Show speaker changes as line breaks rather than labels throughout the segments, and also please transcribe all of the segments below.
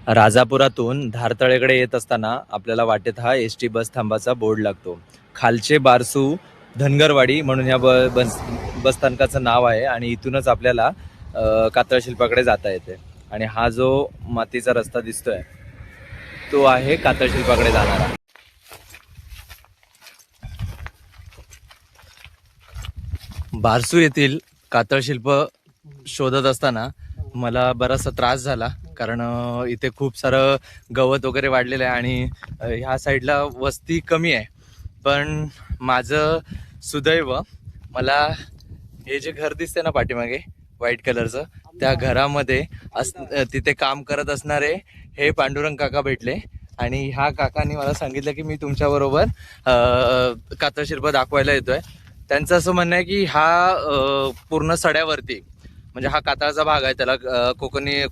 राजापुरातून धारतळेकडे येत असताना आपल्याला वाटेत हा एस.टी. बस थांबाचा बोर्ड लागतो. खालचे बारसू धनगरवाडी म्हणून या बस स्थानकाचं नाव आहे आणि इथूनच आपल्याला कातळ शिल्पाकडे जाता येते. आणि हा जो मातीचा रस्ता दिसतोय तो आहे कातळ शिल्पाकडे जाणारा. बारसू येथील कातळ शिल्प शोधत असताना मला बराचसा त्रास झाला, कारण इथे खूप सारं गवत वगैरे वाढलेलं आहे आणि ह्या साईडला वस्ती कमी आहे. पण माझं सुदैव, मला हे जे घर दिसते ना पाठीमागे व्हाईट कलरचं, त्या घरामध्ये तिथे काम करत असणारे हे पांडुरंग काका भेटले. आणि ह्या काकांनी मला सांगितलं की मी तुमच्याबरोबर कातळ शिल्प दाखवायला येतोय. त्यांचं असं म्हणणं आहे की हा पूर्ण सड्यावरती, म्हणजे हा कातळाचा भाग आहे, त्याला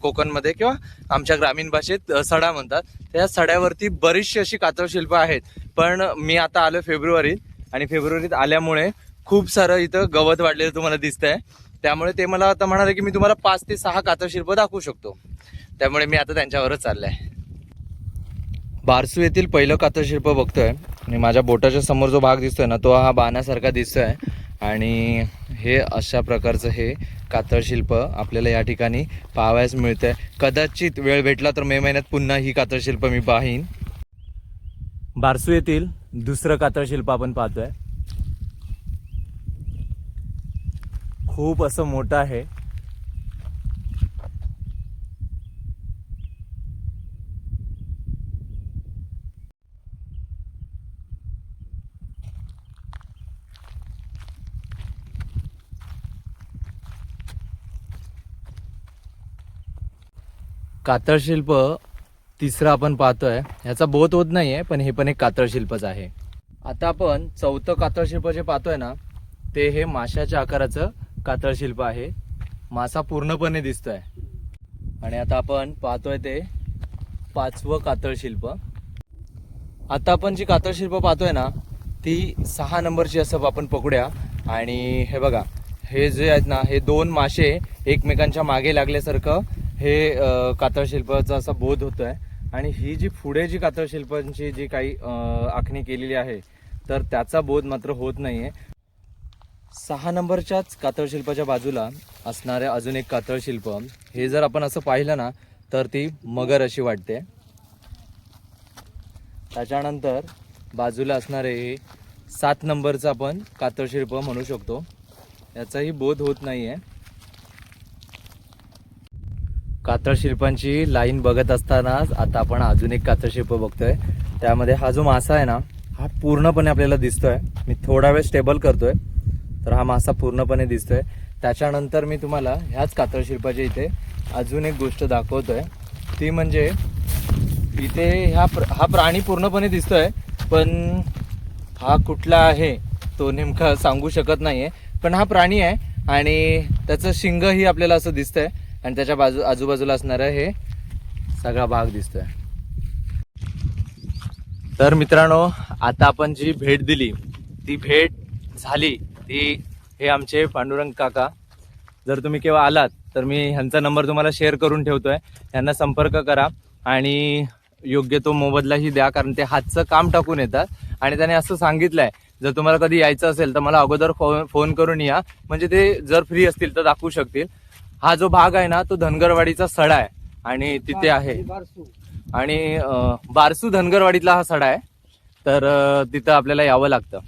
कोकणमध्ये किंवा आमच्या ग्रामीण भाषेत सडा म्हणतात. त्या सड्यावरती बरीचशी अशी कातळ शिल्प आहेत. पण मी आता आलो फेब्रुवारीत, आणि फेब्रुवारीत आल्यामुळे खूप सारं इथं गवत वाढलेलं तुम्हाला दिसतंय. त्यामुळे ते मला आता म्हणाले की मी तुम्हाला 5 ते 6 कातळ शिल्प दाखवू शकतो. त्यामुळे मी आता त्यांच्यावरच चाललंय. बारसू येथील पहिलं कातळ शिल्प बघतोय आणि माझ्या बोटाच्या समोर जो भाग दिसतोय ना, तो हा बाणासारखा दिसतोय. आणि हे अशा प्रकारचं हे कातळ शिल्प आपल्याला या ठिकाणी पाहावयास मिळतंय. कदाचित वेळ भेटला तर मे महिन्यात पुन्हा ही कातळ शिल्प मी पाहीन. बारसू येथील दुसरं कातळ शिल्प आपण पाहतोय. खूप असं मोठं आहे. कातळ शिल्प तिसरं आपण पाहतोय. ह्याचा बोध होत नाहीये, पण हे पण एक कातळ शिल्पच आहे. आता आपण चौथं कातळ शिल्प जे पाहतोय ना, ते हे माशाच्या आकाराचं कातळ शिल्प आहे. मासा पूर्णपणे दिसतोय. आणि आता आपण पाहतोय ते 5वं कातळ शिल्प. आता आपण जी कातळ शिल्प पाहतोय ना, ती 6 नंबरची असं आपण पकडूया. आणि हे बघा, हे जे आहेत ना, हे 2 मासे एकमेकांच्या मागे लागल्यासारखं हे कातळ शिल्पाचा असा बोध होतोय. आणि ही जी पुढे जी कातळ शिल्पांची जी काही आखणी केलेली आहे, तर त्याचा बोध मात्र होत नाहीये. 6 नंबरच्याच कातळ शिल्पाच्या बाजूला असणाऱ्या अजून एक कातळ शिल्प, हे जर आपण असं पाहिलं ना, तर ती मगर अशी वाटते. त्याच्यानंतर बाजूला असणारे हे 7 नंबरचं आपण कातळ शिल्प म्हणू शकतो. याचाही बोध होत नाहीये. कातळ शिल्पांची लाईन बघत असतानाच आता आपण अजून एक कातळ शिल्प बघतोय. त्यामध्ये हा जो मासा आहे ना, हा पूर्णपणे आपल्याला दिसतोय. मी थोडा वेळ स्टेबल करतोय, तर हा मासा पूर्णपणे दिसतोय. त्याच्यानंतर मी तुम्हाला ह्याच कातळ शिल्पाच्या इथे अजून एक गोष्ट दाखवतोय. ती म्हणजे इथे हा प्राणी पूर्णपणे दिसतोय, पण हा कुठला आहे तो नेमका सांगू शकत नाहीये. पण हा प्राणी आहे आणि त्याचं शिंगही आपल्याला असं दिसतंय. आणि त्याच्या आजूबाजूला असणारा हे सगळा भाग दिसतोय. तर मित्रांनो, आता आपण जी भेट दिली ती भेट झाली. हे आमचे पांडुरंग काका. जर तुम्ही केव्हा आलात तर मी ह्यांचा नंबर तुम्हाला शेअर करून ठेवतोय. यांना संपर्क करा आणि योग्य तो मोबदलाही द्या, कारण ते हातचं काम टाकून येतात. आणि त्याने असं सांगितलंय, जर तुम्हाला कधी यायचं असेल तर मला अगोदर फोन करून या, म्हणजे ते जर फ्री असतील तर दाखवू शकतील. हा जो भाग आहे ना, तो धनगरवाडीचा सडा आहे आणि तिथे आहे. आणि बारसू धनगरवाडीतला हा सडा आहे. तर तिथं आपल्याला यावं लागतं.